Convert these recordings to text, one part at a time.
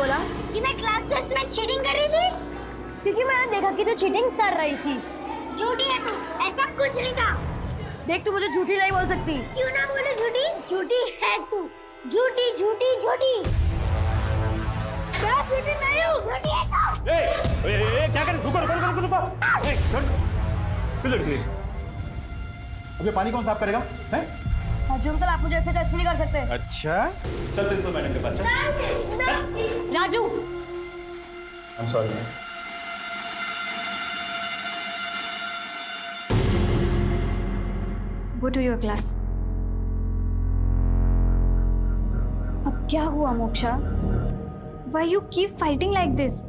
बोला कि मैं क्लास टेस्ट में चीटिंग कर रही थी? क्योंकि मैंने देखा कि तू चीटिंग कर रही थी। झूठी है तू, ऐसा कुछ नहीं था। देख तू मुझे झूठी नहीं बोल सकती। क्यों ना बोले झूठी? झूठी है तू, झूठी झूठी झूठी। मैं झूठी नहीं हूँ। झूठी है तू। ए, क्या कर? रुको रुको रुको रुको। ए, क्यों लड़की रही? अब ये पानी कौन साफ करेगा? हैं? राजू अंकल आप मुझे ऐसे टच नहीं कर सकते। अच्छा, चल प्रिंसिपल मैडम के पास चल। Raju I am sorry ma'am. Go to your class. अब क्या हुआ moksha? Why you keep fighting like this?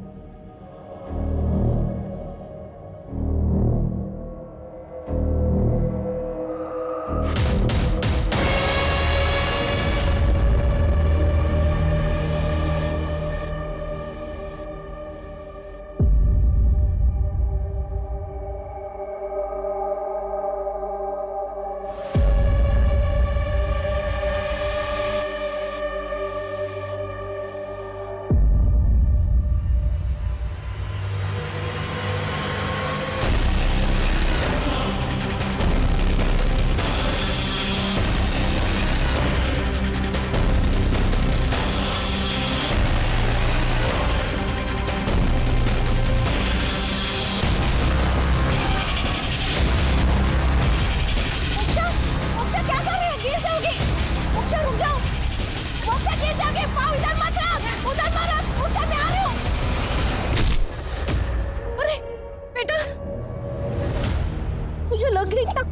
तुझे लग गई क्या?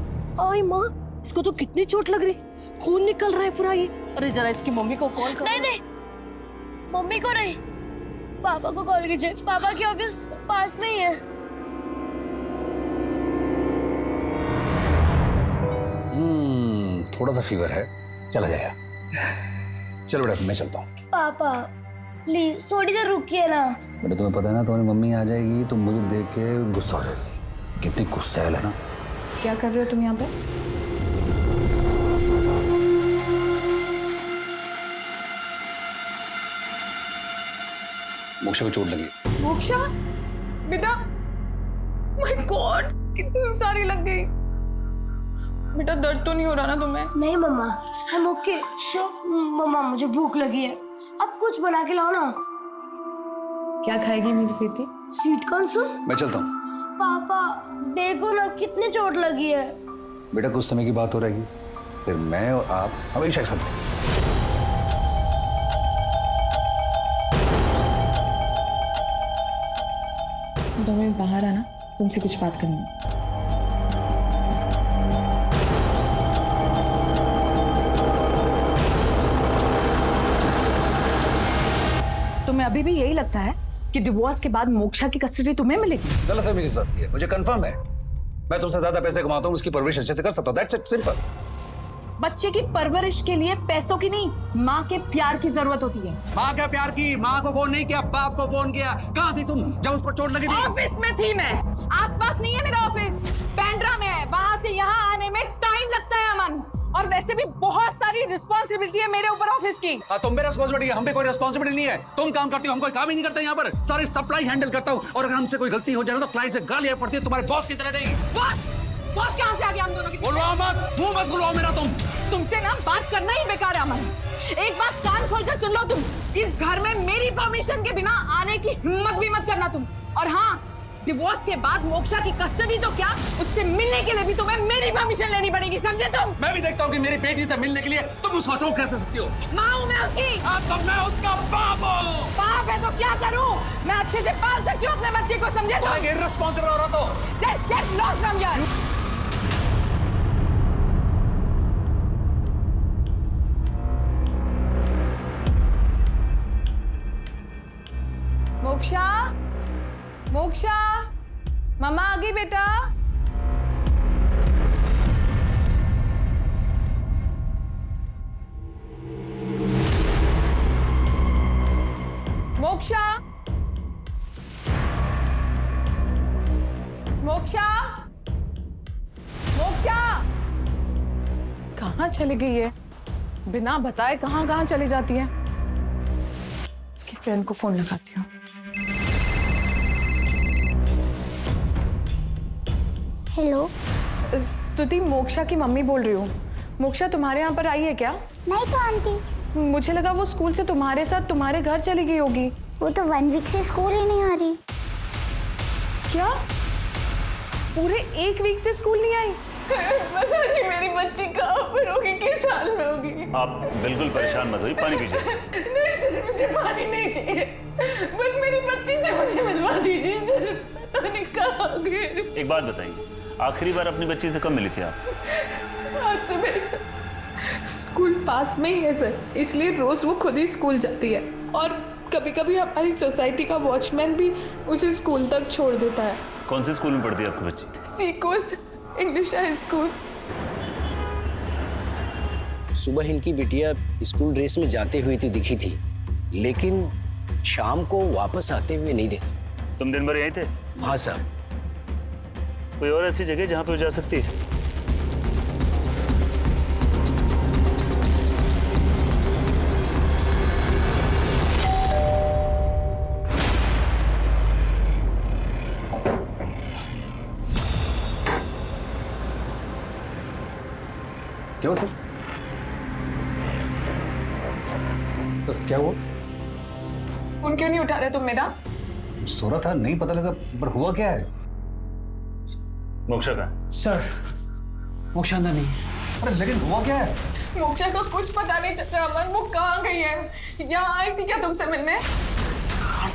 आई माँ, इसको तो कितनी चोट लग रही, खून निकल रहा है पूरा ये। अरे जरा इसकी मम्मी को कॉल कर। नहीं नहीं, मम्मी को नहीं, पापा को कॉल कीजिए। पापा की ऑफिस पास में ही है। थोड़ा सा फीवर है, चला जाएगा। चलो बेटा मैं चलता हूँ। पापा प्लीज थोड़ी देर रुकिए ना। बेटा तुम्हें पता है ना, तुम्हारी मम्मी आ जाएगी तो मुझे देख के गुस्सा हो जाएगी। कितनी गुस्सैल है ना। क्या कर रहे हो तुम यहाँ पे? मोक्षा को चोट लगी। मोक्षा बेटा, माय गॉड कितनी सारी लग गई। बेटा दर्द तो नहीं हो रहा ना तुम्हें? नहीं मम्मा, हम ओके। मम्मा मुझे भूख लगी है, अब कुछ बना के लाओ ना। क्या खाएगी मेरी बेटी? Sweet corn soup. मैं चलता हूँ। पापा देखो ना कितनी चोट लगी है। बेटा कुछ समय की बात हो रहेगी, फिर मैं और आप हमेशा एक साथ रहेंगे। दो मिनट बाहर आना, तुमसे कुछ बात करनी है। तुम्हें अभी भी यही लगता है कि डिवोर्स के बाद मोक्षा की कस्टडी तुम्हें मिलेगी? गलतफहमी किस बात की है? मुझे कंफर्म है, मैं तुमसे ज्यादा पैसे कमाता हूँ, उसकी परवरिश अच्छे से कर सकता हूँ। That's it, simple. बच्चे की परवरिश के लिए पैसों की नहीं, माँ के प्यार की जरूरत होती है। माँ के प्यार की? माँ को फोन नहीं किया, बाप को फोन किया। कहाँ थी तुम जब उसको चोट लगी थी? ऑफिस में थी मैं। आसपास नहीं है मेरा ऑफिस, पेंड्रा में है। वहां से यहाँ आने में टाइम लगता है अमन, और वैसे भी बहुत सारी रिस्पॉन्सिबिलिटी है मेरे ऊपर ऑफिस की। तुम पे रिस्पॉन्सिबिलिटी है, हम पे कोई रिस्पॉन्सिबिलिटी नहीं है। तुम काम करती हो, हम कोई काम ही नहीं करते यहाँ पर। सारी सप्लाई हैंडल करता हूँ, और अगर हमसे कोई गलती हो जाए तो क्लाइंट से गालियां पड़ती है, तुम्हारे बॉस की तरह देंगे। बॉस कहाँ से आ गया हम दोनों की? बोलवाओ मत, मुंह मत खुलवाओ मेरा। तुमसे ना बात करना ही बेकार है अमन। एक बात कान खोलकर सुन लो, तुम इस घर में मेरी परमिशन के बिना आने की हिम्मत भी मत करना तुम। और हाँ, डिवोर्स के बाद मोक्षा की कस्टडी तो क्या, उससे मिलने के लिए भी तुम्हें मेरी परमिशन लेनी पड़ेगी, समझे तुम? मैं भी देखता हूँ कि मेरी बेटी से मिलने के लिए तुम उसको रोक कैसे सकती हो। माँ हूँ मैं उसकी। तो मैं उसका बाप हूँ। बाप है तो क्या करूँ? मैं अच्छे से पाल सकती हूँ अपने बच्चे को, समझे तुम? इर्रेस्पॉन्सिबल हो रहा तो Just get lost from here. Moksha, moksha, मम्मा आ गई बेटा। मोक्षा, मोक्षा, मोक्षा, कहाँ चली गई है? बिना बताए कहाँ कहाँ चली जाती है। इसकी फ्रेंड को फोन लगाती हूँ। हेलो। स्तुति, मोक्षा की मम्मी बोल रही हूँ। मोक्षा तुम्हारे यहाँ पर आई है क्या? नहीं तो आंटी, मुझे लगा वो स्कूल से तुम्हारे साथ तुम्हारे घर चली गई होगी। वो तो 1 वीक से स्कूल ही नहीं आ रही। क्या? पूरे 1 वीक से स्कूल नहीं आई? पता नहीं मेरी बच्ची कहाँ पर होगी, किस हाल में होगी। आप बिल्कुल परेशान मत होइए, पानी पीजिए। नहीं सर, मुझे पानी नहीं चाहिए, बस मेरी बच्ची से मुझे मिलवा दीजिए सर। पता नहीं कहाँ गई। एक बात बताइए, आखिरी बार अपनी बच्ची से कब मिली थी आप? आज सुबह सर। स्कूल पास में ही है सर, इसलिए रोज वो खुद ही स्कूल जाती है और कभी कभी हमारी सोसाइटी का वॉचमैन भी उसे स्कूल तक छोड़ देता है। कौन से स्कूल में पढ़ती है आपकी बच्ची? सी कोस्ट इंग्लिश हाई स्कूल। सुबह इनकी बिटिया स्कूल ड्रेस में जाते हुए तो दिखी थी, लेकिन शाम को वापस आते हुए नहीं देखा। तुम दिन भर यहीं थे? हाँ साहब। कोई और ऐसी जगह जहाँ पे वो जा सकती है? क्या हुआ सर? सर क्या हुआ? फोन क्यों नहीं उठा रहे तुम मेरा? सो रहा था, नहीं पता लगा, पर हुआ क्या है? मोक्षा कहाँ? सर मोक्षा अंदर नहीं। अरे लेकिन हुआ क्या है? मोक्षा को कुछ पता नहीं चल रहा अमन, वो कहाँ गई है? यहाँ आई थी क्या तुमसे मिलने?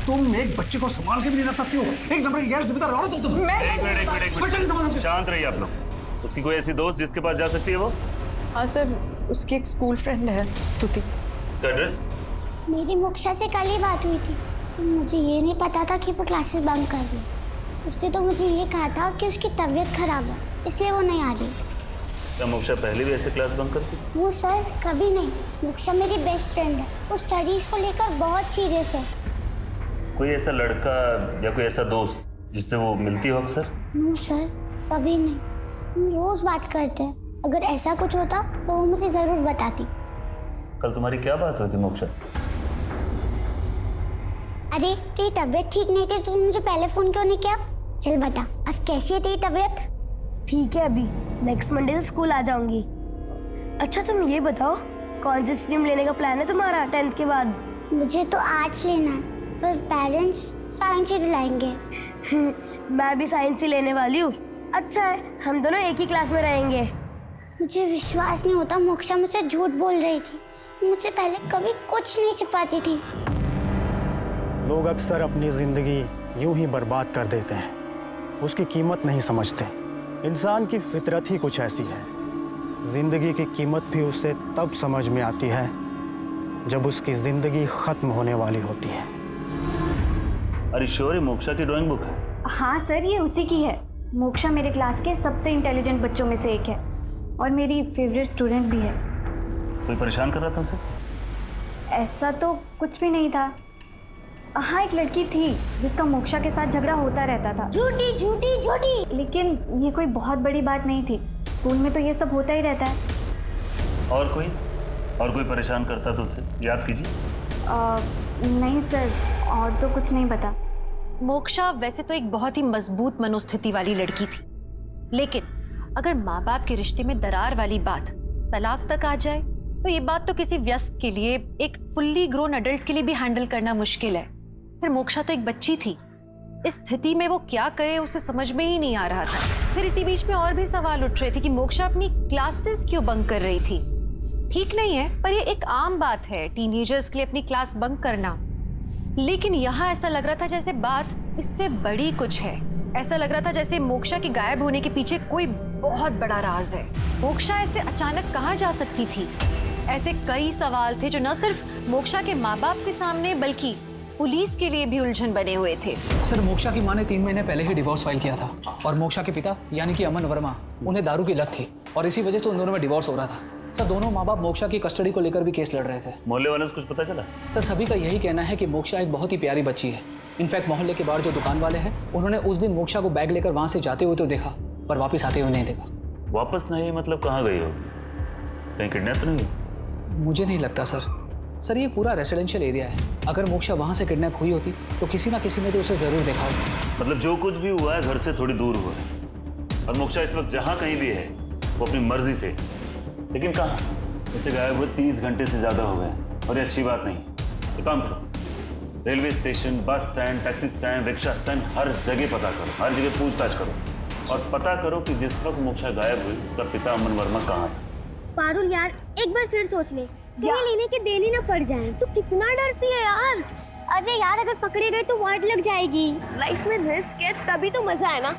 तुम एक बच्चे को संभाल के भी नहीं रख सकती हो, एक नंबर की गैर जिम्मेदार औरत हो तुम। एक मिनट, शांत रहिए आप लोग। उसकी कोई ऐसी दोस्त जिसके पास जा सकती है वो? हाँ सर, उसकी एक स्कूल फ्रेंड है स्तुति। उसका एड्रेस? मेरी मोक्षा से कल ही बात हुई थी, तो मुझे ये नहीं पता था कि वो क्लासेस बंक कर रही। उसने तो मुझे ये कहा था कि उसकी तबीयत खराब है, इसलिए वो नहीं आ रही। क्या मोक्षा पहले भी ऐसे क्लास बंक करती? वो सर कभी नहीं। मोक्षा मेरी बेस्ट फ्रेंड है, वो स्टडीज को लेकर बहुत सीरियस है। कोई ऐसा लड़का या कोई ऐसा दोस्त जिससे वो मिलती हो अक्सर? नो सर, कभी नहीं। हम रोज बात करते हैं, अगर ऐसा कुछ होता तो वो मुझे जरूर बताती। कल तुम्हारी क्या बात हुई थी मोक्षा से? अरे तेरी तबीयत ठीक नहीं थी तो तुम मुझे पहले फोन क्यों नहीं किया? चल बता, अब कैसी है तेरी तबीयत? ठीक है, अभी नेक्स्ट मंडे से स्कूल आ जाऊंगी। अच्छा तुम ये बताओ, कौन सी स्ट्रीम लेने का प्लान है तुम्हारा 10th के बाद? मुझे तो आर्ट्स लेना है, पर पेरेंट्स साइंस ही दिलाएंगे। मैं भी साइंस ही लेने वाली हूँ। अच्छा है, हम दोनों एक ही क्लास में रहेंगे। मुझे विश्वास नहीं होता, मोक्षा मुझसे झूठ बोल रही थी। मुझसे पहले कभी कुछ नहीं छिपाती थी। लोग अक्सर अपनी ज़िंदगी यूं ही बर्बाद कर देते हैं, उसकी कीमत नहीं समझते। इंसान की फितरत ही कुछ ऐसी है। ज़िंदगी की कीमत भी उसे तब समझ में आती है जब उसकी ज़िंदगी ख़त्म होने वाली होती है। अरे श्योर ये मोक्षा की ड्राइंग बुक है? हाँ सर, ये उसी की है। मोक्षा मेरे क्लास के सबसे इंटेलिजेंट बच्चों में से एक है और मेरी फेवरेट स्टूडेंट भी है। कोई परेशान कर रहा था उसे? ऐसा तो कुछ भी नहीं था। हाँ, एक लड़की थी जिसका मोक्षा के साथ झगड़ा होता रहता था। झूठी झूठी झूठी। लेकिन ये कोई बहुत बड़ी बात नहीं थी, स्कूल में तो ये सब होता ही रहता है। और कोई परेशान करता तो उसे याद कीजिए। नहीं सर, और तो कुछ नहीं पता। मोक्षा वैसे तो एक बहुत ही मजबूत मनोस्थिति वाली लड़की थी, लेकिन अगर माँ बाप के रिश्ते में दरार वाली बात तलाक तक आ जाए तो ये बात तो किसी वयस्क के लिए, एक फुल्ली ग्रोन अडल्ट के लिए भी हैंडल करना मुश्किल है। फिर मोक्षा तो एक बच्ची थी, इस स्थिति में वो क्या करे उसे समझ में ही नहीं आ रहा था। फिर इसी बीच में और भी सवाल उठ रहे थे कि मोक्षा अपनी क्लासेस क्यों बंक कर रही थी। ठीक नहीं है, पर ये एक आम बात है टीनेजर्स के लिए अपनी क्लास बंक करना। लेकिन यहाँ ऐसा लग रहा था जैसे बात इससे बड़ी कुछ है। ऐसा लग रहा था जैसे मोक्षा के गायब होने के पीछे कोई बहुत बड़ा राज है। मोक्षा ऐसे अचानक कहाँ जा सकती थी? ऐसे कई सवाल थे जो न सिर्फ मोक्षा के माँ बाप के सामने बल्कि पुलिस के लिए भी उलझन बने हुए थे। सर, मोक्षा की माँ ने 3 महीने पहले ही डिवोर्स फाइल किया था और मोक्षा के पिता यानी कि अमन वर्मा, उन्हें दारू की लत थी और इसी वजह से उन दोनों में डिवोर्स हो रहा था। सर, दोनों माँ बाप मोक्षा की कस्टडी को लेकर भी केस लड़ रहे थे। मोहल्ले वालों से कुछ पता चला? सर, सभी का यही कहना है कि मोक्षा एक बहुत ही प्यारी बच्ची है। इनफैक्ट मोहल्ले के बाहर जो दुकान वाले हैं उन्होंने उस दिन मोक्षा को बैग लेकर वहाँ से जाते हुए तो देखा, पर वापस आते हुए नहीं देखा। वापस नहीं मतलब कहाँ गई हो? कहीं किडनैप तो नहीं? मुझे नहीं लगता सर। सर ये पूरा रेसिडेंशियल एरिया है, अगर मोक्षा वहाँ से किडनैप हुई होती तो किसी ना किसी ने तो उसे जरूर देखा होगा। मतलब जो कुछ भी हुआ है घर से थोड़ी दूर हुआ है, और मोक्षा इस वक्त जहाँ कहीं भी है वो अपनी मर्जी से, लेकिन कहाँ, इसे गायब हुए 30 घंटे से ज्यादा हो गए और ये अच्छी बात नहीं। तो काम करो, railway station, bus stand, taxi stand, रिक्शा स्टैंड, हर जगह पता करो, हर जगह पूछताछ करो और पता करो कि जिस वक्त मोक्षा गायब हुई उसका पिता अमन वर्मा कहाँ था। पारुल यार एक बार फिर सोच ले, कहीं लेने के देने ना पड़ जाए। तू कितना डरती है यार। अरे यार अगर पकड़े गए तो वार्ड लग जाएगी। लाइफ में रिस्क है तभी तो मजा है ना।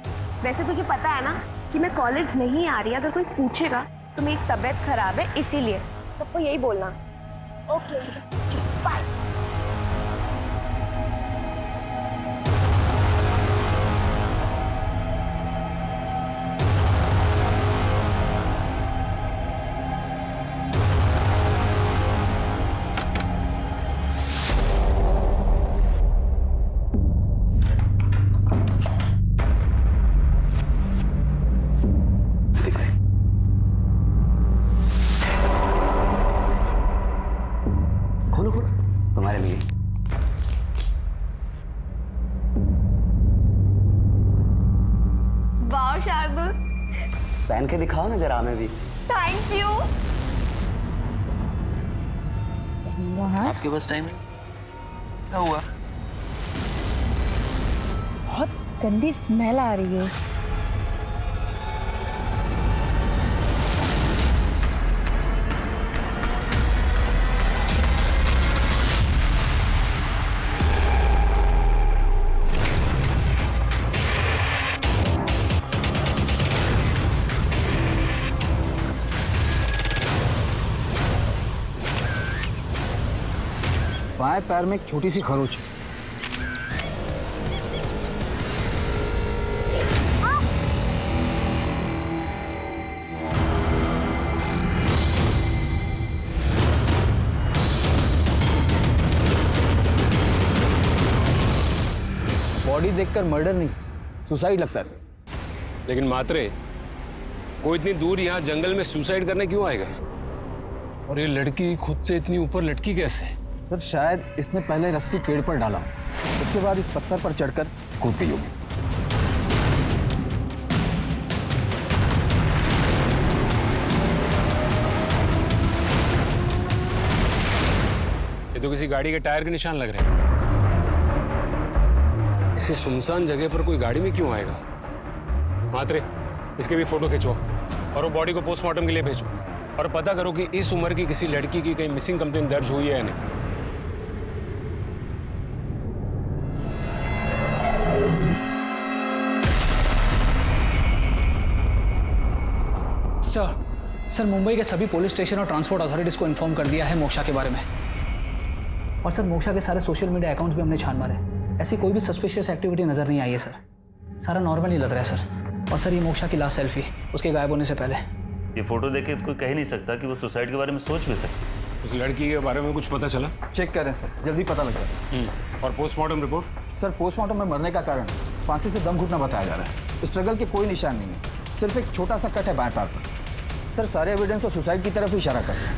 वैसे तुझे पता है ना कि मैं कॉलेज नहीं आ रही, अगर कोई पूछेगा तो मेरी तबीयत खराब है इसीलिए, सबको यही बोलना। Okay bye. तुम्हारे लिए। वाह शार्दुल, पहन के दिखाओ ना जरा हमें भी। Thank you. आपके पास टाइम है? क्या हुआ? बहुत गंदी स्मेल आ रही है। बाएं पैर में एक छोटी सी खरोच है। बॉडी देखकर मर्डर नहीं, सुसाइड लगता है सर। लेकिन मात्रे, कोई इतनी दूर यहाँ जंगल में सुसाइड करने क्यों आएगा? और ये लड़की खुद से इतनी ऊपर लटकी कैसे? सर शायद इसने पहले रस्सी पेड़ पर डाला, उसके बाद इस पत्थर पर चढ़कर कूद गई होगी। ये तो किसी गाड़ी के टायर के निशान लग रहे हैं। इसी सुनसान जगह पर कोई गाड़ी में क्यों आएगा? मात्रे, इसके भी फोटो खिंचो और वो बॉडी को पोस्टमार्टम के लिए भेजो और पता करो कि इस उम्र की किसी लड़की की कहीं मिसिंग कंप्लेंट दर्ज हुई है या नहीं। सर मुंबई के सभी पुलिस स्टेशन और ट्रांसपोर्ट अथॉरिटीज को इन्फॉर्म कर दिया है मोक्षा के बारे में। और सर मोक्षा के सारे सोशल मीडिया अकाउंट्स भी हमने छान मारे, ऐसी कोई भी सस्पिशियस एक्टिविटी नजर नहीं आई है सर। सारा नॉर्मल ही लग रहा है सर। और सर ये मोक्षा की लास्ट सेल्फी उसके गायब होने से पहले। ये फोटो देखे तो कोई कह नहीं सकता कि वो सुसाइड के बारे में सोच भी सकती। उस लड़की के बारे में कुछ पता चला? चेक करें सर, जल्दी पता लग जाएगा। और पोस्टमार्टम रिपोर्ट? सर पोस्टमार्टम में मरने का कारण फांसी से दम घुटना बताया जा रहा है। स्ट्रगल के कोई निशान नहीं है, सिर्फ एक छोटा सा कट है बाएं पैर पर। सर सारे एविडेंस और सुसाइड की तरफ ही इशारा कर रहे हैं।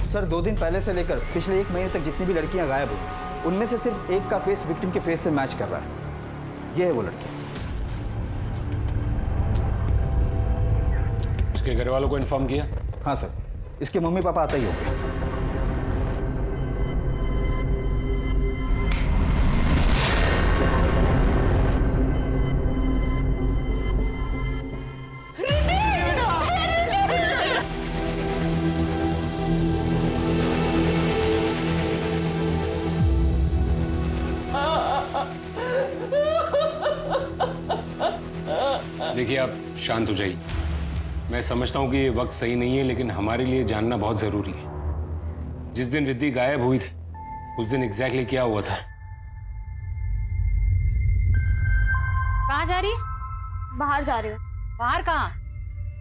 सर 2 दिन पहले से लेकर पिछले 1 महीने तक जितनी भी लड़कियां गायब हुई, उनमें से सिर्फ एक का फेस विक्टिम के फेस से मैच कर रहा है। ये है वो लड़की। उसके घर वालों को इन्फॉर्म किया? हाँ सर, इसके मम्मी पापा आते ही होंगे। देखिए आप शांत हो जाइए। मैं समझता हूँ कि ये वक्त सही नहीं है, लेकिन हमारे लिए जानना बहुत जरूरी है। जिस दिन रिद्धि गायब हुई थी उस दिन एग्जैक्टली क्या हुआ था? कहाँ जा रही? बाहर जा रही हूँ। बाहर कहाँ?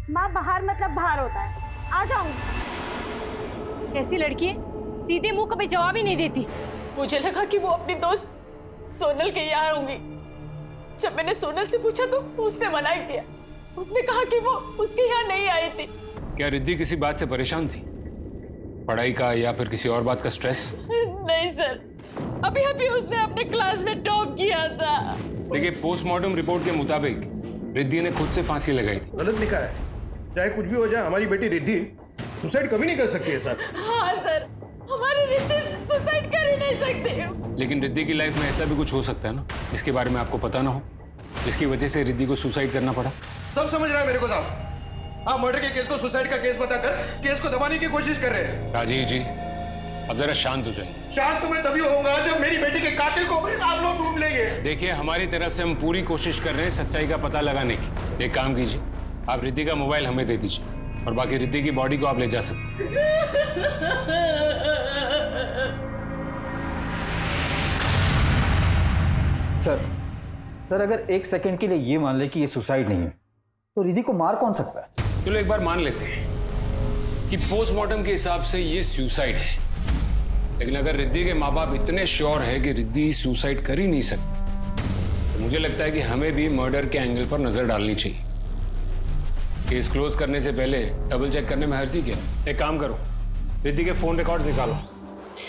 माँ बाहर मतलब बाहर होता है, आ जाऊंगी। कैसी लड़की है, सीधे मुंह कभी जवाब ही नहीं देती। मुझे लगा कि वो अपनी दोस्त सोनल के यहाँ होंगी। जब मैंने सोनल से पूछा तो उसने मना ही किया। उसने कहा कि वो उसके यहाँ नहीं आई थी। क्या रिद्धि किसी बात से परेशान थी? पढ़ाई का या फिर किसी और बात का स्ट्रेस? नहीं सर, अभी अभी उसने अपने क्लास में टॉप किया था। देखिए, पोस्टमार्टम रिपोर्ट के मुताबिक रिद्धि ने खुद से फांसी लगाई थी। गलत लिखा है। चाहे कुछ भी हो जाए, हमारी बेटी रिद्धि सुसाइड कभी नहीं कर सकती है सर। हाँ सर, हमारी रिद्धि सुसाइड कर ही नहीं सकती। लेकिन रिद्धि की लाइफ में ऐसा भी कुछ हो सकता है ना, जिसके बारे में आपको पता ना हो, जिसकी वजह से रिद्धि को सुसाइड करना पड़ा। सब समझ रहा है मेरे को साहब। आप मर्डर के केस को सुसाइड का केस बताकर केस को दबाने की कोशिश कर रहे हैं। राजीव जी, अब जरा शांत हो जाइए। शांत तो मैं तभी होऊंगा जब मेरी बेटी के कातिल को आप लोग ढूंढ लेंगे। देखिए, हमारी तरफ से हम पूरी कोशिश कर रहे हैं सच्चाई का पता लगाने की। एक काम कीजिए, आप रिद्धि का मोबाइल हमें दे दीजिए और बाकी रिद्धि की बॉडी को आप ले जा सकते। सर अगर एक सेकंड के लिए ये मान ले कि ये सुसाइड नहीं है, तो रिद्धि को मार कौन सकता है? चलो एक बार मान लेते हैं कि पोस्टमार्टम के हिसाब से ये सुसाइड है, लेकिन अगर रिद्धि के माँ बाप इतने श्योर है कि रिद्धि सुसाइड कर ही नहीं सकती, तो मुझे लगता है कि हमें भी मर्डर के एंगल पर नजर डालनी चाहिए। केस क्लोज करने से पहले डबल चेक करने में हर्जी क्या? एक काम करो, रिद्धि के फोन रिकॉर्ड्स निकालो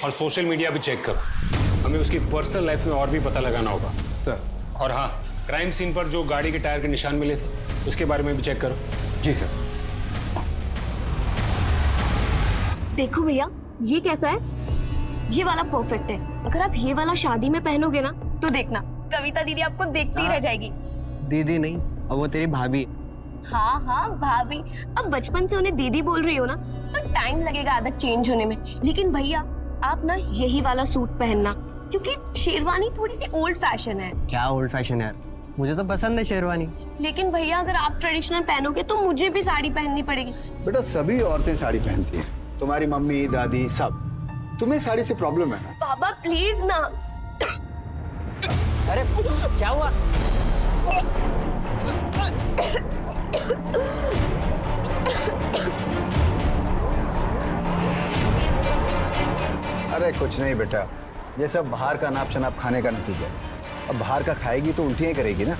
और सोशल मीडिया भी चेक करो। हमें उसकी पर्सनल लाइफ में और भी पता लगाना होगा सर। और हाँ, क्राइम सीन पर जो गाड़ी के टायर के निशान मिले थे उसके बारे में भी चेक करो। जी सर। देखो भैया, ये कैसा है? ये वाला परफेक्ट है। अगर आप ये वाला शादी में पहनोगे ना, तो देखना कविता दीदी आपको देखती ही रह जाएगी। दीदी नहीं, अब वो तेरी भाभी। हाँ हाँ भाभी, अब बचपन से उन्हें दीदी बोल रही हो ना, तो टाइम लगेगा आदत चेंज होने में। लेकिन भैया, आप ना यही वाला सूट पहनना, क्योंकि शेरवानी थोड़ी सी ओल्ड फैशन है। क्या ओल्ड फैशन है यार, मुझे तो पसंद है शेरवानी। लेकिन भैया, अगर आप ट्रेडिशनल पहनोगे तो मुझे भी साड़ी पहननी पड़ेगी। बेटा, सभी औरतें साड़ी पहनती हैं, तुम्हारी मम्मी दादी सब। तुम्हें साड़ी से प्रॉब्लम है ना? बाबा प्लीज ना। अरे क्या हुआ? अरे कुछ नहीं बेटा, ये सब बाहर का नाप शनाप खाने का नतीजा है। अब बाहर का खाएगी तो उल्टियां करेगी ना।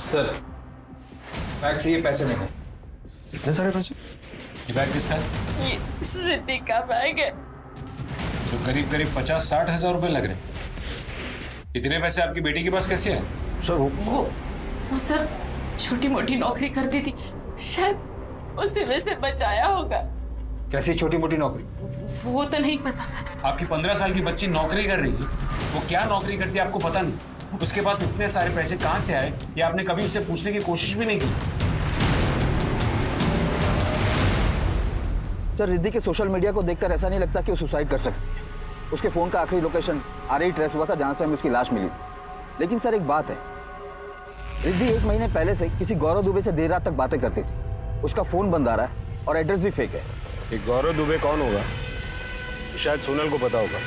सर, बैग से ये पैसे लेंगे। कितने सारे पैसे? ये बैग किसका है? ये रिद्धि का बैग है। तो करीब करीब 50-60 हजार रुपए लग रहे हैं। इतने पैसे आपकी बेटी के पास कैसे है? सर वो सर छोटी मोटी नौकरी करती थी, शायद उसी में से बचाया होगा। कैसी छोटी मोटी नौकरी? वो तो नहीं पता। आपकी 15 साल की बच्ची नौकरी कर रही है, वो क्या नौकरी करती है आपको पता नहीं? उसके पास इतने सारे पैसे कहाँ से आए, ये आपने कभी उससे पूछने की कोशिश भी नहीं की? सर, रिद्धि के सोशल मीडिया को देखकर ऐसा नहीं लगता कि वो सुसाइड कर सकती है। उसके फोन का आखिरी लोकेशन आरई ट्रेस हुआ था, जहां से हमें उसकी लाश मिली थी। लेकिन सर, एक बात है, रिद्धि 1 महीने पहले से किसी गौरव दुबे से देर रात तक बातें करती थी। उसका फोन बंद आ रहा है और एड्रेस भी फेक है। ये गौरव दुबे कौन होगा? शायद सोनल को पता होगा।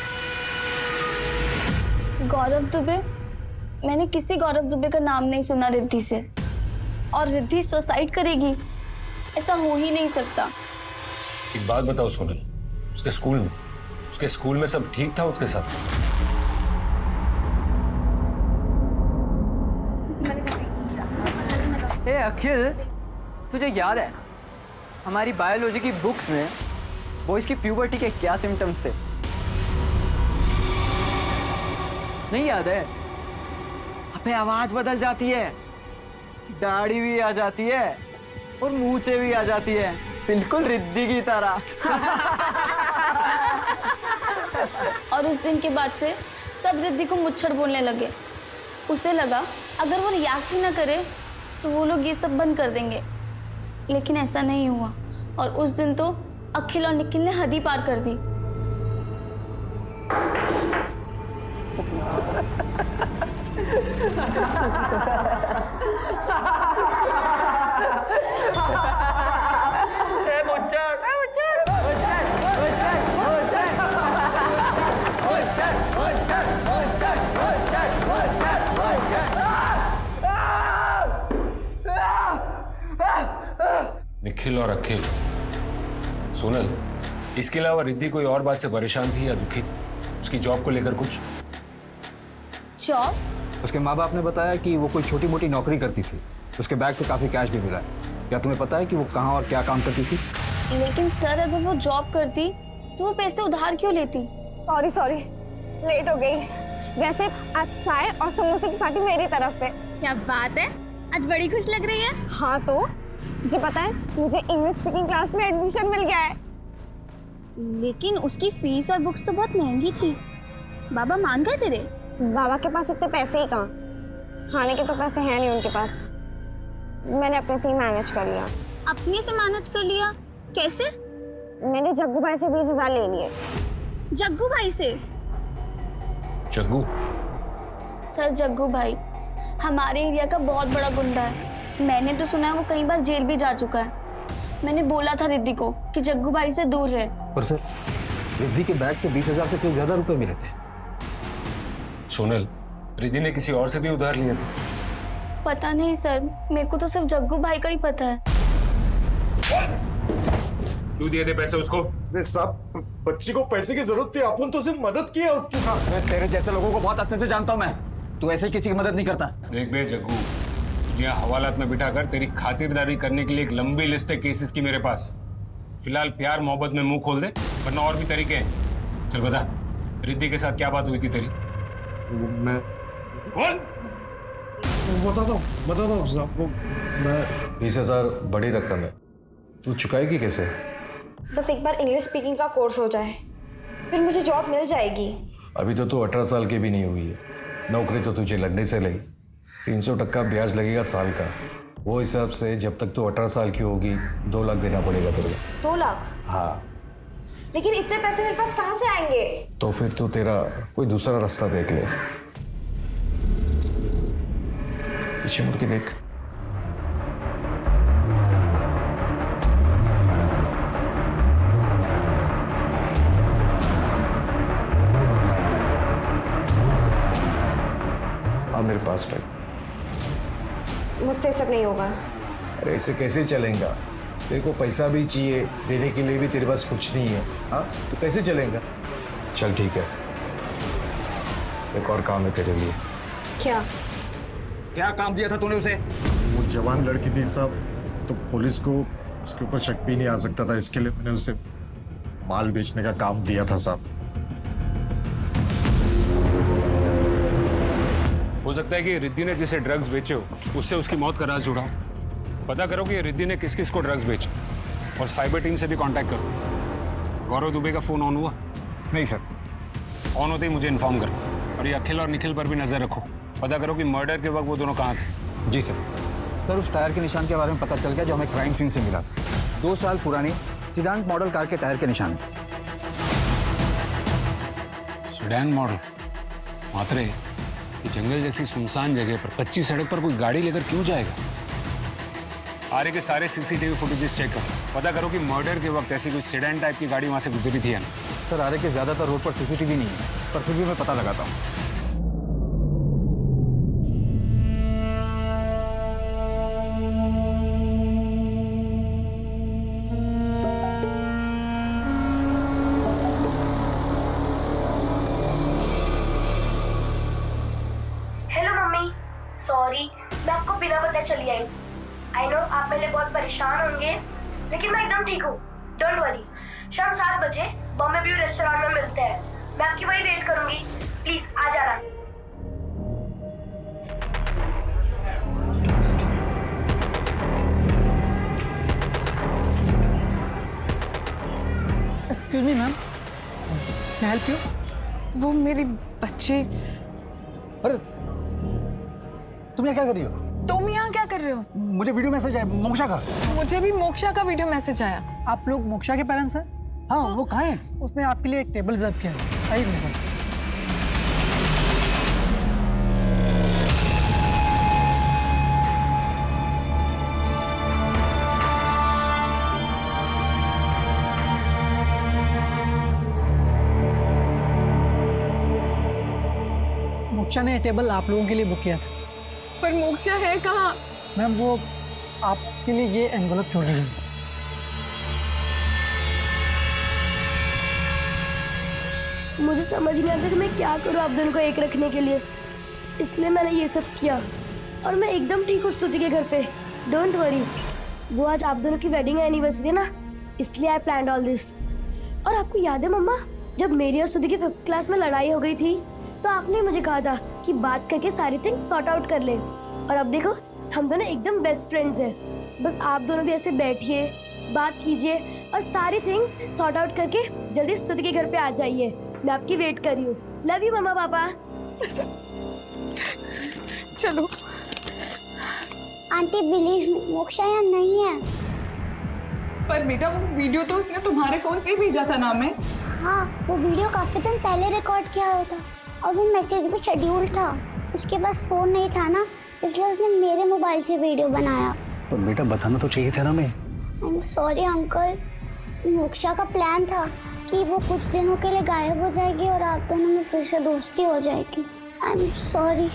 गौरव दुबे? मैंने किसी गौरव दुबे का नाम नहीं सुना रिद्धि से। और रिद्धि सुसाइड करेगी, ऐसा हो ही नहीं सकता। एक बात बताओ सोनल, उसके स्कूल में सब ठीक था उसके साथ? ए अखिल, तुझे याद है हमारी बायोलॉजी की बुक्स में बॉयज की प्यूबर्टी के क्या सिम्टम्स थे? नहीं याद है? अबे आवाज बदल जाती है, दाढ़ी भी आ जाती है और मूंछें भी आ जाती है, बिल्कुल रिद्धि की तरह। और उस दिन के बाद से सब रिद्धि को मुच्छर बोलने लगे। उसे लगा अगर वो रिएक्ट ही ना करे तो वो लोग ये सब बंद कर देंगे, लेकिन ऐसा नहीं हुआ। और उस दिन तो अखिल और निखिल ने हद ही पार कर दी। निखिल और अखिल, सोनल, इसके अलावा रिद्धि कोई और बात से परेशान थी या दुखी थी? उसकी जॉब को लेकर कुछ? जॉब? उसके माँ बाप ने बताया कि वो कोई छोटी मोटी नौकरी करती थी। उसके बैग से काफ़ी कैश भी मिला है। क्या तुम्हें पता है कि वो कहाँ और क्या काम करती थी? लेकिन सर अगर वो जॉब करती तो वो पैसे उधार क्यों लेती? सॉरी लेट हो गई। वैसे आज चाय और समोसे की पार्टी मेरी तरफ से। क्या बात है, आज बड़ी खुश लग रही है। हाँ तो तुझे पता है मुझे इंग्लिश स्पीकिंग क्लास में एडमिशन मिल गया है। लेकिन उसकी फीस और बुक्स तो बहुत महंगी थी। बाबा मान गए तेरे? बाबा के पास इतने पैसे ही कहाँ, खाने के तो पैसे हैं नहीं उनके पास। मैंने अपने से ही मैनेज कर लिया। अपने से मैनेज कर लिया? कैसे? मैंने जग्गू भाई से 20,000 ले लिए। जग्गू भाई से? जग्गू? सर जग्गू भाई हमारे एरिया का बहुत बड़ा गुंडा है। मैंने तो सुना है वो कई बार जेल भी जा चुका है। मैंने बोला था रिद्धि को कि जग्गू भाई से दूर रहे। पर सर रिद्धि के बैग से 20,000 से कई ज्यादा रुपए मिले थे। सोनल, रिद्धि ने किसी और से भी उधार लिए थे? पता नहीं सर, मेरे को तो सिर्फ जग्गू भाई का ही पता है। क्यों दिए थे पैसे उसको? साहब बच्ची को पैसे की जरूरत थी, अपन तो सिर्फ मदद की है उसकी। मैं तेरे जैसे लोगों को बहुत अच्छे से जानता हूँ। मैं तू ऐसे किसी की मदद नहीं करता। देख बे जग्गू, यहाँ हवालात में बिठाकर तेरी खातिरदारी करने के लिए एक लंबी लिस्ट है केसेस की मेरे पास। फिलहाल प्यार मोहब्बत में मुंह खोल दे, वरना और भी तरीके हैं। चल बता, रिद्धि के साथ क्या बात हुई थी तेरी? मैं बता दो साहब। 20,000 बड़ी रकम है, तू चुकाएगी कैसे? बस एक बार इंग्लिश स्पीकिंग का कोर्स हो जाए, फिर मुझे जॉब मिल जाएगी। अभी तो तू 18 साल की भी नहीं हुई है। नौकरी तो तुझे लगने से लगी। 300% ब्याज लगेगा साल का। वो हिसाब से जब तक तू 18 साल की होगी 2 लाख देना पड़ेगा तेरे को। 2 लाख? हाँ। लेकिन इतने पैसे मेरे पास कहाँ से आएंगे? तो फिर तू तेरा कोई दूसरा रास्ता देख ले। पीछे मुड़ के देख। मेरे पास में। मुझसे सब नहीं होगा। अरे ऐसे कैसे चलेगा? तेरे को पैसा भी चाहिए, देने के लिए भी तेरे पास कुछ नहीं है। हाँ तो कैसे चलेगा? चल ठीक है, एक और काम है तेरे लिए। क्या? क्या काम दिया था तूने उसे? वो जवान लड़की थी साहब, तो पुलिस को उसके ऊपर शक भी नहीं आ सकता था, इसके लिए मैंने उसे माल बेचने का काम दिया था साहब। हो सकता है कि रिद्धि ने जिसे ड्रग्स बेचे हो उससे उसकी मौत का राज जुड़ा हो। पता करो कि रिद्धि ने किस किस को ड्रग्स बेचे और साइबर टीम से भी कांटेक्ट करो। गौरव दुबे का फोन ऑन हुआ? नहीं सर। ऑन होते ही मुझे इन्फॉर्म कर। और ये अखिल और निखिल पर भी नजर रखो। पता करो कि मर्डर के वक्त वो दोनों कहाँ थे। जी सर। सर उस टायर के निशान के बारे में पता चल गया जो हमें क्राइम सीन से मिला। 2 साल पुरानी सीडान मॉडल कार के टायर के निशान। Sedan model? मात्रे जंगल जैसी सुनसान जगह पर कच्ची सड़क पर कोई गाड़ी लेकर क्यों जाएगा? आरे के सारे सीसीटीवी फुटेजेस चेक करो। पता करो कि मर्डर के वक्त ऐसी कोई सेडान टाइप की गाड़ी वहां से गुजरी थी या नहीं। सर आरे के ज्यादातर रोड पर सीसीटीवी नहीं है, पर फिर भी मैं पता लगाता हूँ। सॉरी, मैं आपको बिना बताए चली आई। आई नो आप मेरे लिए बहुत परेशान होंगे, लेकिन मैं एकदम ठीक हूँ। Don't worry. शाम 7 बजे बॉम्बे व्यू रेस्टोरेंट में मिलते हैं। मैं आपकी वही वेट करूंगी। प्लीज आ जाना। एक्सक्यूज मी मैम, मैं हेल्प यू? वो मेरी बच्ची। अरे तुम यहाँ क्या कर रही हो? तुम यहाँ क्या कर रहे हो? मुझे वीडियो मैसेज आया मोक्षा का। मुझे भी मोक्षा का वीडियो मैसेज आया। आप लोग मोक्षा के पेरेंट्स हैं? हाँ, वो कहाँ है? उसने आपके लिए एक टेबल रिजर्व किया है। आइए मेरे पास। मोक्षा ने टेबल आप लोगों के लिए बुक किया था। पर मोक्षा है कहाँ? मैम वो आपके लिए ये एनवेलप छोड़ दीजिए। मुझे समझ नहीं आता कि मैं क्या करूँ आप दोनों को एक रखने के लिए, इसलिए मैंने ये सब किया। और मैं एकदम ठीक हूँ स्तुति के घर पे, डोंट वरी। वो आज आप दोनों की वेडिंग एनिवर्सरी है ना, इसलिए आई प्लान्ड ऑल दिस। और आपको याद है मम्मा, जब मेरी और स्तुति की 5th क्लास में लड़ाई हो गई थी तो आपने मुझे कहा था कि बात करके सारी थिंग्स सॉर्ट आउट कर ले। और अब देखो हम दोनों एकदम बेस्ट फ्रेंड्स हैं। बस आप दोनों भी ऐसे बैठिए, बात कीजिए और सारी थिंग्स सॉर्ट आउट करके जल्दी स्तुति के घर पे आ जाइए। मैं आपकी वेट कर रही हूँ। लव यू मम्मा पापा। चलो। आंटी बिलीव मी, मोक्षा यहाँ नहीं है। पर बेटा वो वीडियो तो उसने तुम्हारे फोन से ही भेजा था ना हमें। हाँ, वो वीडियो काफी दिन पहले रिकॉर्ड किया हुआ था और वो मैसेज भी शेड्यूल था। उसके पास फोन नहीं था ना, इसलिए उसने मेरे मोबाइल से वीडियो बनाया। पर बेटा बताना तो चाहिए था ना। मैं I am sorry uncle, moksha का प्लान था कि वो कुछ दिनों के लिए गायब हो जाएगी और आप दोनों में फिर से दोस्ती हो जाएगी। I am sorry.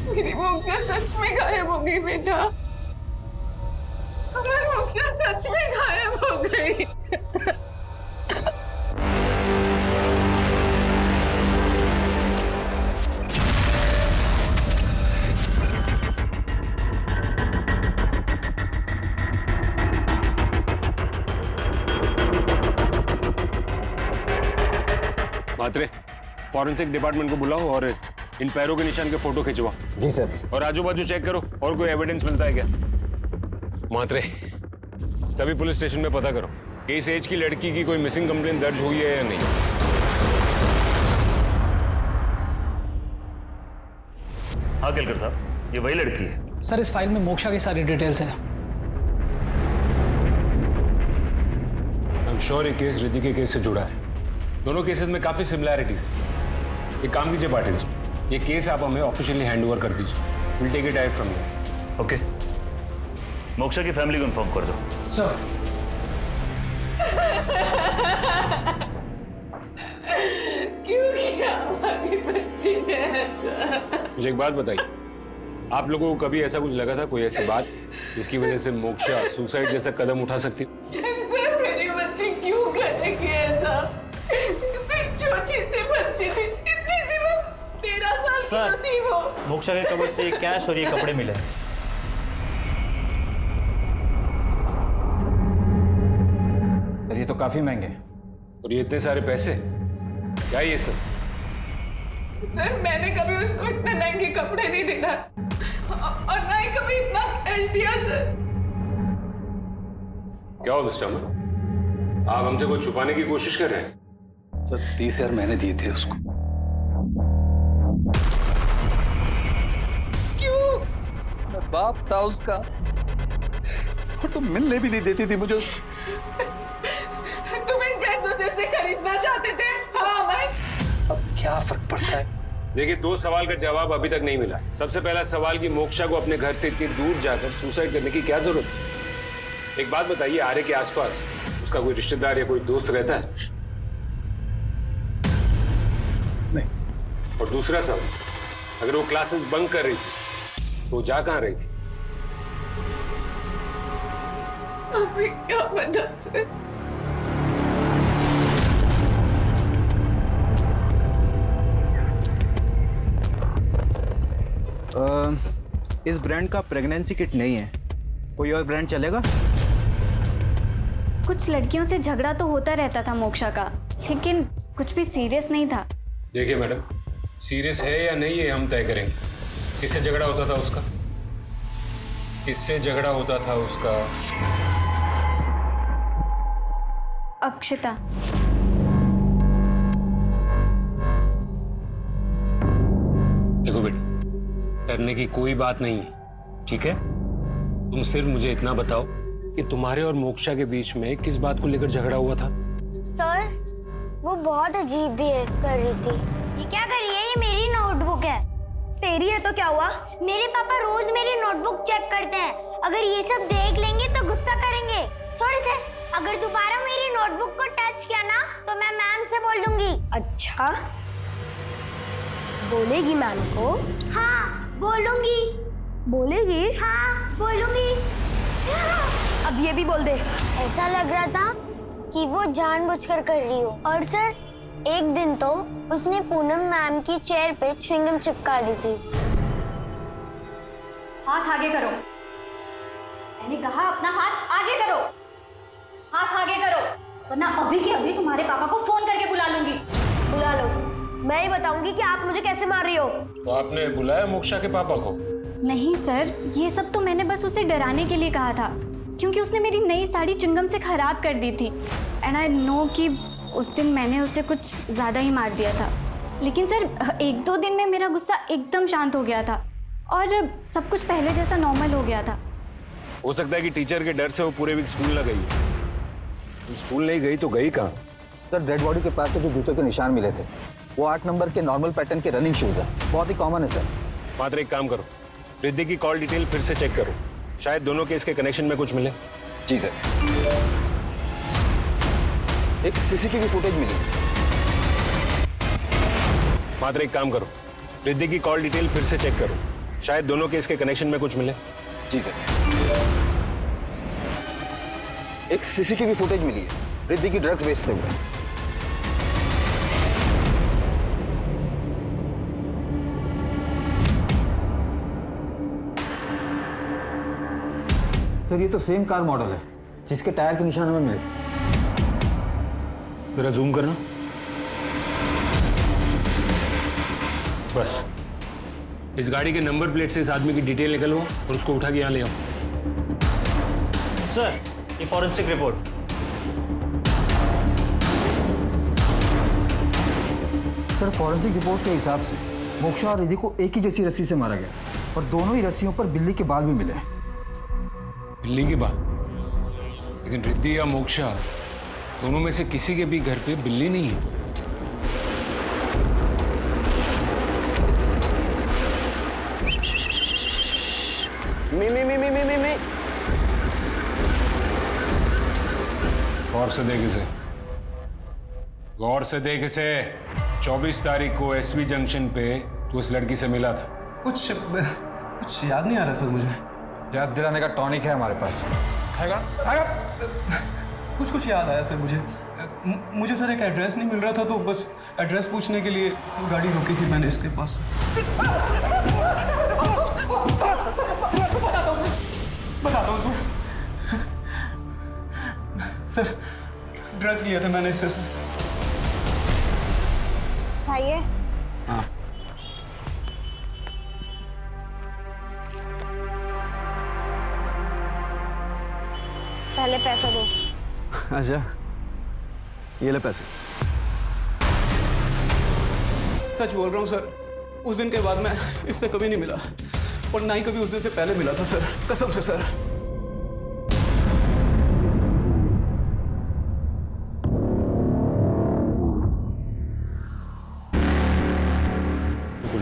मेरी मोक्षा सच में गायब हो गई बेटा, हमारी मोक्षा सच में गायब हो गई। मात्रे, फॉरेंसिक डिपार्टमेंट को बुलाओ और इन पैरों के निशान के फोटो खिंचवाओ। जी सर। और आजू बाजू चेक करो और कोई एविडेंस मिलता है क्या। मात्रे, सभी पुलिस स्टेशन में पता करो कि इस एज की लड़की की कोई मिसिंग कंप्लेंट दर्ज हुई है या नहीं। हाँ केलकर साहब, ये वही लड़की है। सर इस फाइल में मोक्षा की सारी डिटेल्स हैं। आई एम श्योर ये केस रिद्धि के केस से जुड़ा है। दोनों केसेस में काफी सिमिलैरिटीज है। एक काम कीजिए पाटिल जी, ये केस आप हमें ऑफिशियली हैंड ओवर कर दीजिए। Will take it direct from here. Okay, Moksha की फैमिली को इन्फॉर्म कर दो। सर। क्यों किया हमारी बच्ची ने ऐसा? मुझे एक बात बताइए, आप लोगों को कभी ऐसा कुछ लगा था, कोई ऐसी बात जिसकी वजह से मोक्षा सुसाइड जैसा कदम उठा सकती? सर मेरी बच्ची क्यों करेगी ऐसा? इतनी छोटी सी बच्ची थी, इतनी सी बस 13 साल की तो थी वो। मोक्षा के कबर्ड से कैश और ये कपड़े मिले। सर ये तो काफी महंगे। और ये इतने सारे पैसे क्या ये सब? सर मैंने कभी उसको इतने महंगे कपड़े नहीं दिला और ना ही कभी इतना कैश दिया सर। क्या हो मिस्टर अमन, आप हमसे कुछ छुपाने की कोशिश कर रहे हैं? सर 30,000 मैंने दिए थे उसको। क्यों? मैं बाप था उसका और तुम मिलने भी नहीं देती थी मुझे उससे। तुम इन पैसों से उसे खरीदना चाहते थे? हाँ मैं। अब क्या फर्क पड़ता है? देखिए, 2 सवाल का जवाब अभी तक नहीं मिला। सबसे पहला सवाल कि मोक्षा को अपने घर से इतनी दूर जाकर सुसाइड करने की क्या जरूरत है? एक बात बताइए, आर्य के आसपास उसका कोई रिश्तेदार या कोई दोस्त रहता है? नहीं। और दूसरा सवाल, अगर वो क्लासेस बंक कर रही थी तो जा कहां रही थी? अभी क्या पता सर। इस ब्रांड का प्रेगनेंसी किट नहीं है, कोई और ब्रांड चलेगा? कुछ लड़कियों से झगड़ा तो होता रहता था मोक्षा का, लेकिन कुछ भी सीरियस नहीं था। देखिए मैडम, सीरियस है या नहीं है हम तय करेंगे। किससे झगड़ा होता था उसका? किससे झगड़ा होता था उसका? अक्षता। देखो बेटा, डरने की कोई बात नहीं है, ठीक है? तुम सिर्फ मुझे इतना बताओ कि तुम्हारे और मोक्षा के बीच में किस बात को लेकर झगड़ा हुआ था? सर वो बहुत अजीब बिहेव कर रही थी। ये क्या कर रही है? ये मेरी नोटबुक है। तेरी है तो क्या हुआ? मेरे पापा रोज मेरी नोटबुक चेक करते हैं। अगर ये सब देख लेंगे तो गुस्सा करेंगे। थोड़े से अगर दोबारा मेरी नोटबुक को टच किया ना तो मैं मैम से बोल दूंगी। अच्छा, बोलेगी मैम को? हाँ बोलूंगी। बोलेगी? हाँ बोलूंगी। अब ये भी बोल दे। ऐसा लग रहा था कि वो जानबूझकर कर रही हो। और सर एक दिन तो उसने पूनम मैम की चेयर पे च्युइंगम चिपका दी थी। हाथ आगे करो। मैंने कहा अपना हाथ आगे करो। हाथ आगे करो, वरना अभी के अभी तुम्हारे पापा को फोन करके बुला लूंगी। बुला लो, मैं ही बताऊंगी कि आप मुझे कैसे मार रही हो। तो आपने बुलाया मोक्षा के पापा को? नहीं सर, ये सब तो मैंने बस उसे डराने के लिए कहा था, क्योंकि उसने मेरी नई साड़ी च्युइंगम से खराब कर दी थी। एंड आई नो कि उस दिन मैंने उसे कुछ ज़्यादा ही मार दिया था। लेकिन सर 1-2 दिन में मेरा गुस्सा एकदम शांत हो गया था और सब कुछ पहले जैसा नॉर्मल हो गया था। हो सकता है कि टीचर के डर से वो पूरे वीक स्कूल न गई। स्कूल नहीं गई तो गई कहाँ? सर डेड बॉडी के पास से जो जूतों के निशान मिले थे वो 8 नंबर के नॉर्मल पैटर्न के रनिंग शूज है, बहुत ही कॉमन है सर। मात्र एक काम करो, रिद्धि की कॉल डिटेल फिर से चेक करो, शायद दोनों केस के कनेक्शन में कुछ मिले। जी सर। एक सीसीटीवी फुटेज मिली। मात्र एक काम करो, रिद्धि की कॉल डिटेल फिर से चेक करो, शायद दोनों केस के कनेक्शन में कुछ मिले। जी सर। एक सीसीटीवी फुटेज मिली है रिद्धि की ड्रग्स बेचते हुए। सर ये तो सेम कार मॉडल है जिसके टायर के निशान हमें मिले थे। जरा जूम करना। बस इस गाड़ी के नंबर प्लेट से इस आदमी की डिटेल निकलवाओ और उसको उठा के यहाँ ले आओ। सर ये forensic report. Sir forensic report के हिसाब से मोक्षा और रिद्धि को एक ही जैसी रस्सी से मारा गया और दोनों ही रस्सियों पर बिल्ली के बाल भी मिले। बिल्ली के बाल? लेकिन रिद्धि या मोक्षा दोनों में से किसी के भी घर पे बिल्ली नहीं है। मी गौर से देख इसे, गौर से देख इसे। 24 तारीख को एसवी जंक्शन पे तू उस लड़की से मिला था। कुछ याद नहीं आ रहा सर मुझे। याद दिलाने का टॉनिक है हमारे पास, खाएगा? कुछ याद आया सर मुझे सर एक एड्रेस नहीं मिल रहा था तो बस एड्रेस पूछने के लिए गाड़ी रोकी थी मैंने इसके पास। बताता हूँ सर, ड्रग्स लिया था मैंने इससे सर। चाहिए? हाँ। पहले पैसा दो। अच्छा ये ले पैसे। सच बोल रहा हूँ सर, उस दिन के बाद मैं इससे कभी नहीं मिला और ना ही कभी उस दिन से पहले मिला था सर, कसम से सर।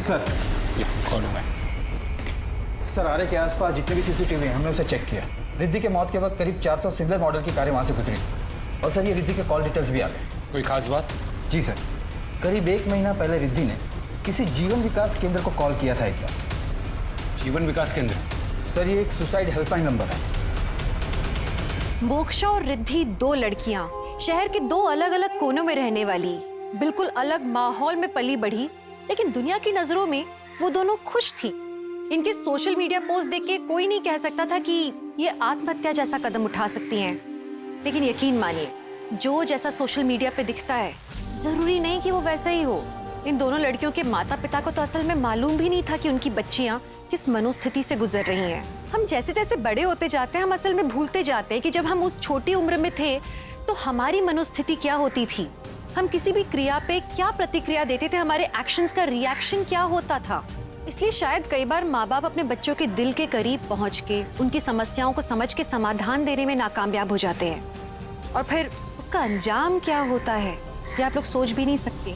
सर कौन है? सर आरे के आसपास जितने भी सीसीटीवी हैं हमने उसे चेक किया। रिद्धि के मौत के वक्त करीब 400 सिमिलर मॉडल की कारें वहां से गुजरी और सर ये रिद्धि के कॉल डिटेल्स भी आ गए। कोई खास बात? जी सर, करीब 1 महीना पहले रिद्धि ने किसी जीवन विकास केंद्र को कॉल किया था एक बार। जीवन विकास केंद्र? सर ये एक सुसाइड हेल्पलाइन नंबर है। मोक्षा और रिद्धि 2 लड़कियां शहर के 2 अलग-अलग कोनों में रहने वाली, बिल्कुल अलग माहौल में पली बढ़ी, लेकिन दुनिया की नजरों में वो दोनों खुश थी। इनके सोशल मीडिया पोस्ट देख के कोई नहीं कह सकता था कि ये आत्महत्या जैसा कदम उठा सकती हैं। लेकिन यकीन मानिए, जो जैसा सोशल मीडिया पे दिखता है जरूरी नहीं कि वो वैसा ही हो। इन दोनों लड़कियों के माता पिता को तो असल में मालूम भी नहीं था कि उनकी बच्चियां किस मनोस्थिति से गुजर रही हैं। हम जैसे जैसे बड़े होते जाते हैं हम असल में भूलते जाते हैं कि जब हम उस छोटी उम्र में थे तो हमारी मनोस्थिति क्या होती थी, हम किसी भी क्रिया पे क्या प्रतिक्रिया देते थे, हमारे एक्शंस का रिएक्शन क्या होता था। इसलिए शायद कई बार माँ बाप अपने बच्चों के दिल के करीब पहुँच के उनकी समस्याओं को समझ के समाधान देने में नाकामयाब हो जाते हैं और फिर उसका अंजाम क्या होता है ये आप लोग सोच भी नहीं सकते।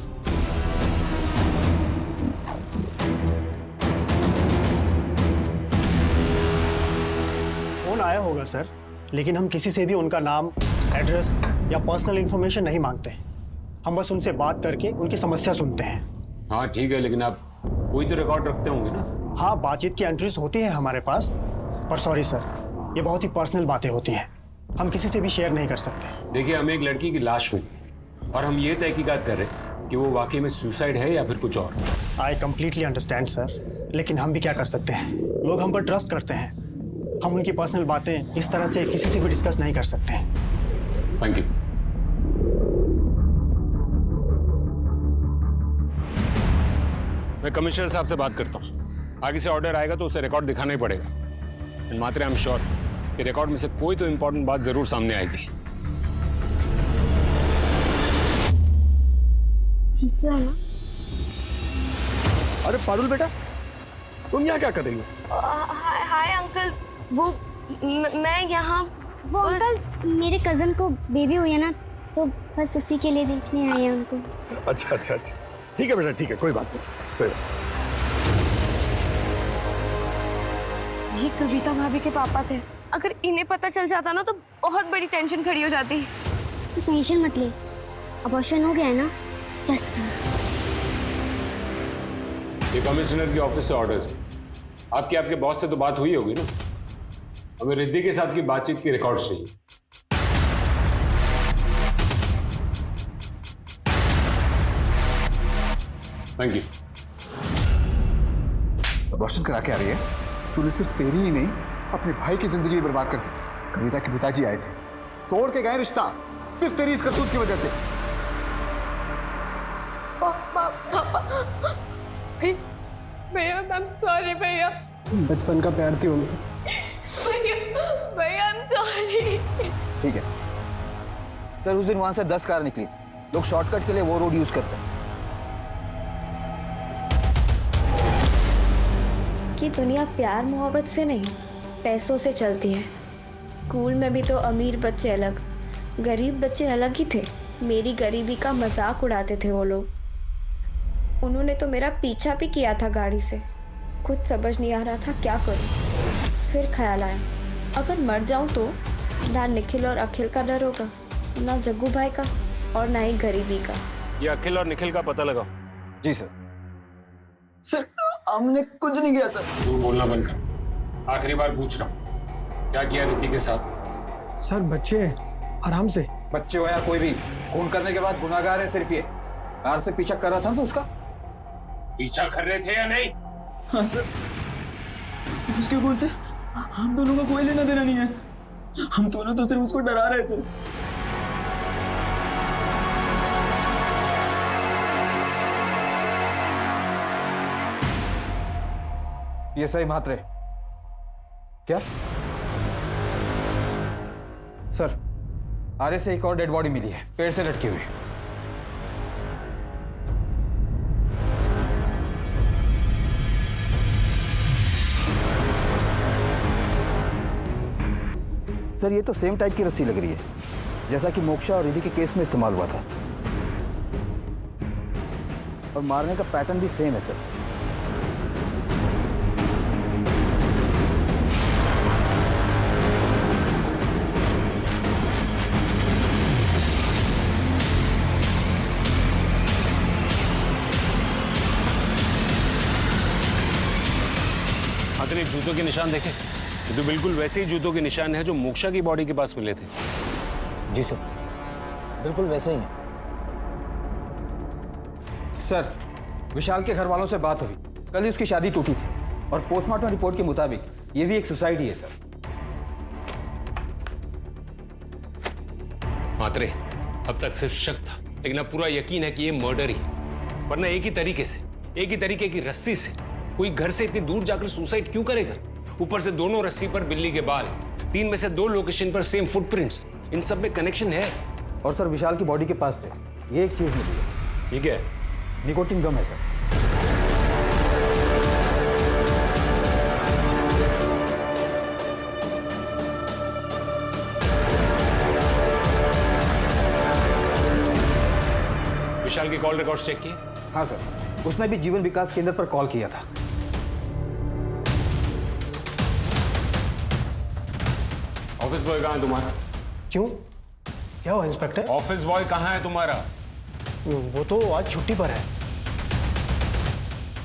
फोन आया होगा सर, लेकिन हम किसी से भी उनका नाम, एड्रेस या पर्सनल इंफॉर्मेशन नहीं मांगते। हम बस उनसे बात करके उनकी समस्या सुनते हैं। हाँ ठीक है, लेकिन आप कोई तो रिकॉर्ड रखते होंगे ना? हाँ, बातचीत की एंट्रीज होती है हमारे पास, पर सॉरी सर, ये बहुत ही पर्सनल बातें होती हैं, हम किसी से भी शेयर नहीं कर सकते। देखिए, हमें एक लड़की की लाश मिली और हम ये तहकीकात कर रहे हैं कि वो वाकई में सुसाइड है या फिर कुछ और। आई कम्प्लीटली अंडरस्टैंड सर, लेकिन हम भी क्या कर सकते हैं, लोग हम पर ट्रस्ट करते हैं। हम उनकी पर्सनल बातें इस तरह से किसी से भी डिस्कस नहीं कर सकते। Thank you. मैं कमिश्नर साहब से बात करता हूँ, आगे से ऑर्डर आएगा तो उसे रिकॉर्ड दिखाना ही पड़ेगा। And Matre I am sure कि रिकॉर्ड में से कोई तो इंपॉर्टेंट बात जरूर सामने आएगी। ठीक तो है ना? अरे पारुल बेटा, तुम यहाँ क्या कर रही हो? हाय अंकल, वो मैं यहाँ वो अंकल मेरे कजन को बेबी हुई है ना, तो बस उसी के लिए देखने आए हैं उनको। अच्छा अच्छा अच्छा, ठीक है बेटा, ठीक है, कोई बात नहीं, कोई बात। ये कविता भाभी के पापा थे। अगर इन्हें पता चल जाता ना तो बहुत बड़ी टेंशन खड़ी हो जाती। तू टेंशन मत ले, अबॉर्शन हो गया है ना, जस्ट ये कमिश्नर की ऑफिस से ऑर्डर्स है। आपके बॉस से तो बात हुई होगी ना? हमें रिद्धि के साथ की बातचीत की रिकॉर्ड चाहिए। Thank you. अबॉर्शन करा के आ रही है? तूने सिर्फ तेरी ही नहीं अपने भाई की जिंदगी भी बर्बाद कर दी। कविता के पिताजी आए थे, तोड़ के गए रिश्ता, सिर्फ तेरी इस करतूत की वजह से। भैया आई एम सॉरी भैया। बचपन का प्यार थी उनका। भैया आई एम सॉरी। ठीक है सर, उस दिन वहां से 10 कार निकली थी। लोग शॉर्टकट के लिए वो रोड यूज करते हैं। कि दुनिया प्यार मोहब्बत से नहीं, पैसों से चलती है। स्कूल में भी तो अमीर बच्चे अलग, गरीब बच्चे अलग ही थे। मेरी गरीबी का मजाक उड़ाते थे वो लोग। उन्होंने तो मेरा पीछा भी किया था गाड़ी से। कुछ समझ नहीं आ रहा था क्या करूं। फिर ख्याल आया, अगर मर जाऊं तो ना निखिल और अखिल का डर होगा, ना जग्गू भाई का, और ना ही गरीबी का। ये अखिल और निखिल का पता लगाओ। जी सर। सर हमने कुछ नहीं किया सर। झूठ बोलना बंद कर। आखिरी बार पूछ रहा हूँ, क्या किया रिद्धि के साथ? सर बच्चे आराम से। बच्चे हो या कोई भी, खून करने के बाद गुनाहगार है सिर्फ ये। कार से पीछा कर रहा था तो उसका पीछा कर रहे थे या नहीं? हाँ सर, उसके खून से हम दोनों का कोई लेना देना नहीं है। हम दोनों तो सिर्फ उसको डरा रहे थे। PSI म्हात्रे। क्या सर, आरे से एक और डेड बॉडी मिली है, पेड़ से लटकी हुई। सर ये तो सेम टाइप की रस्सी लग रही है जैसा कि मोक्षा और रिद्धि के केस में इस्तेमाल हुआ था, और मारने का पैटर्न भी सेम है सर। आपने जूतों के निशान देखे? ये तो बिल्कुल वैसे ही जूतों के निशान है जो मोक्षा की बॉडी के पास मिले थे। जी सर, बिल्कुल वैसे ही है। सर, विशाल के घर वालों से बात हुई, कल ही उसकी शादी टूटी थी, और पोस्टमार्टम रिपोर्ट के मुताबिक ये भी एक सुसाइड ही है सर। मात्रे, अब तक सिर्फ शक था, लेकिन अब पूरा यकीन है कि ये मर्डर ही, वरना एक ही तरीके की रस्सी से कोई घर से इतनी दूर जाकर सुसाइड क्यों करेगा? ऊपर से दोनों रस्सी पर बिल्ली के बाल, 3 में से 2 लोकेशन पर सेम फुटप्रिंट्स, इन सब में कनेक्शन है। और सर विशाल की बॉडी के पास से ये एक चीज मिली है। ठीक है, निकोटिन गम है सर। विशाल की कॉल रिकॉर्ड्स चेक किए? हाँ सर, उसने भी जीवन विकास केंद्र पर कॉल किया था। ऑफिस बॉय कहाँ है तुम्हारा? क्यों, क्या हुआ इंस्पेक्टर? ऑफिस बॉय कहाँ है तुम्हारा? वो तो आज छुट्टी पर है।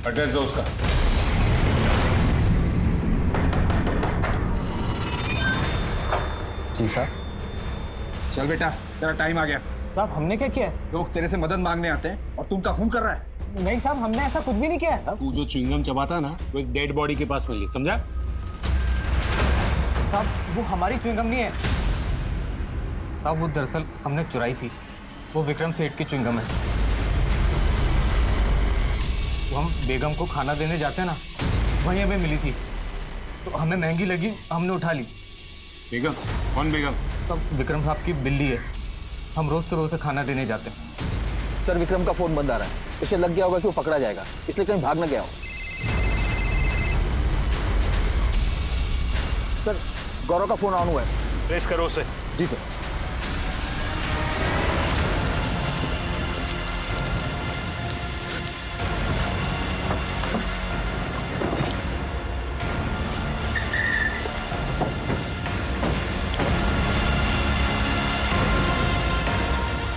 एड्रेस दो उसका। जी सर। चल बेटा, तेरा टाइम आ गया। साहब हमने क्या किया? लोग तेरे से मदद मांगने आते हैं और तुम का खून कर रहा है। नहीं साहब, हमने ऐसा कुछ भी नहीं किया है। तू जो च्युइंगम चबाता ना, वो एक डेड बॉडी के पास मिली, समझा? साहब वो हमारी च्युइंगम नहीं है साहब, वो दरअसल हमने चुराई थी। वो विक्रम सेठ की च्युइंगम है। वो हम बेगम को खाना देने जाते हैं ना, वहीं हमें मिली थी, तो हमें महंगी लगी, हमने उठा ली। बेगम? कौन बेगम? सब विक्रम साहब की बिल्ली है। हम रोज से खाना देने जाते हैं। सर विक्रम का फोन बंद आ रहा है, उसे लग गया होगा कि वो पकड़ा जाएगा, इसलिए कहीं भाग न गया हो। सर गौरव का फोन ऑन हुआ है। ट्रेस करो उसे। जी सर।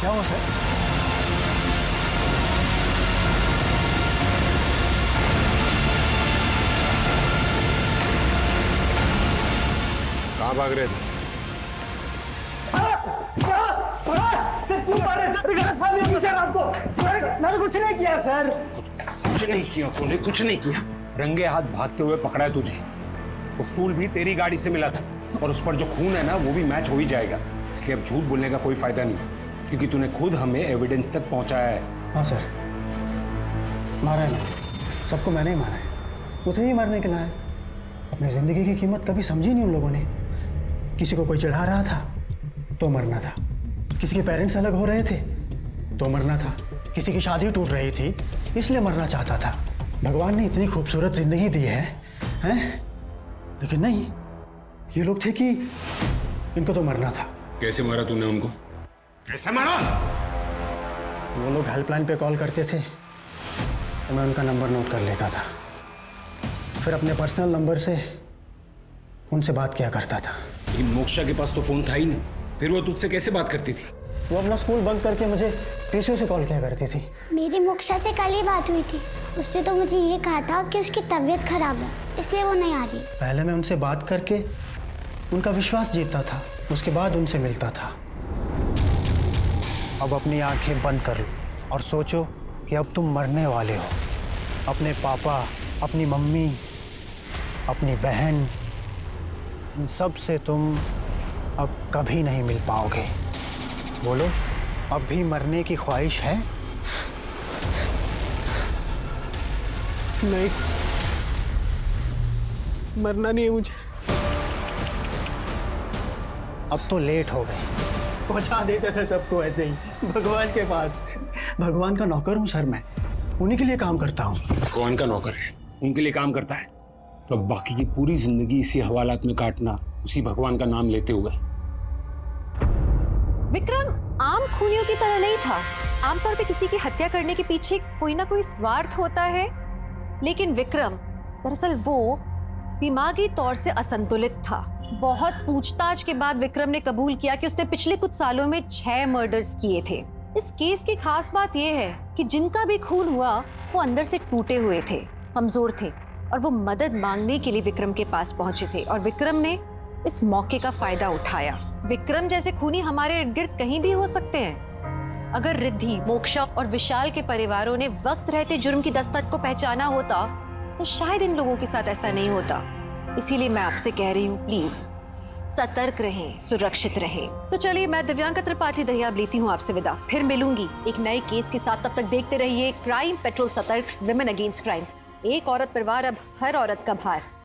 क्या हुआ सर? कहाँ भाग रहे थे? सर क्यों मारे सर? गलतफहमी होगी सर आपको। मैंने कुछ नहीं किया सर। कुछ नहीं किया तूने, कुछ नहीं किया। रंगे हाथ भागते हुए पकड़ा है तुझे। वो स्टूल भी तेरी गाड़ी से मिला था और उस पर जो खून है ना, वो भी मैच हो ही जाएगा। इसलिए अब झूठ बोलने का कोई फायदा नहीं, क्योंकि तूने खुद हमें एविडेंस तक पहुंचाया है। हाँ सर, मारा है ना, सबको मैंने ही मारा है। मुझे ही मारने के लाए। अपनी जिंदगी की कीमत कभी समझी नहीं उन लोगों ने। किसी को कोई चढ़ा रहा था तो मरना था, किसी के पेरेंट्स अलग हो रहे थे तो मरना था, किसी की शादी टूट रही थी इसलिए मरना चाहता था। भगवान ने इतनी खूबसूरत जिंदगी दी है, हैं? लेकिन नहीं, ये लोग थे कि इनको तो मरना था। कैसे मारा तूने उनको? कैसे मारा? वो लोग हेल्पलाइन पे कॉल करते थे तो मैं उनका नंबर नोट कर लेता था, फिर अपने पर्सनल नंबर से उनसे बात किया करता था। लेकिन मोक्षा के पास तो फोन था ही नहीं, फिर वो तुझसे कैसे बात करती थी? वो अपना स्कूल बंक करके मुझे पीछे से कॉल किया करती थी। मेरी मोक्षा से कल ही बात हुई थी। उसने तो मुझे ये कहा था कि उसकी तबीयत खराब है, इसलिए वो नहीं आ रही। पहले मैं उनसे बात करके उनका विश्वास जीतता था, उसके बाद उनसे मिलता था। अब अपनी आंखें बंद कर लो और सोचो कि अब तुम मरने वाले हो। अपने पापा, अपनी मम्मी, अपनी बहन, इन सब से तुम अब कभी नहीं मिल पाओगे। बोलो, अब भी मरने की ख्वाहिश है? नहीं, मरना नहीं है मुझे। अब तो लेट हो गए। पहुंचा देते थे सबको ऐसे ही भगवान के पास। भगवान का नौकर हूं सर मैं, उन्हीं के लिए काम करता हूं। भगवान का नौकर है, उनके लिए काम करता है, तो बाकी की पूरी जिंदगी इसी हवालात में काटना, उसी भगवान का नाम लेते हुए। विक्रम आम खूनियों की तरह नहीं था। आमतौर पे किसी की हत्या करने के पीछे कोई ना कोई स्वार्थ होता है, लेकिन विक्रम दरअसल वो दिमागी तौर से असंतुलित था। बहुत पूछताछ के बाद विक्रम ने कबूल किया कि उसने पिछले कुछ सालों में 6 मर्डर्स किए थे। इस केस की खास बात यह है कि जिनका भी खून हुआ वो अंदर से टूटे हुए थे, कमजोर थे, और वो मदद मांगने के लिए विक्रम के पास पहुंचे थे और विक्रम ने इस मौके का फायदा उठाया। विक्रम जैसे खूनी हमारे इर्द गिर्द कहीं भी हो सकते हैं। अगर रिद्धि, मोक्षा और विशाल के परिवारों ने वक्त रहते जुर्म की दस्तक को पहचाना होता तो शायद इन लोगों के साथ ऐसा नहीं होता। इसीलिए मैं आपसे कह रही हूँ, प्लीज सतर्क रहें, सुरक्षित रहें। तो चलिए, मैं दिव्यांका त्रिपाठी दहियाब लेती हूँ आपसे विदा। फिर मिलूंगी एक नए केस के साथ। तब तक देखते रहिए क्राइम पेट्रोल, सतर्क, विमेन अगेंस्ट क्राइम। एक औरत परिवार, अब हर औरत का भार।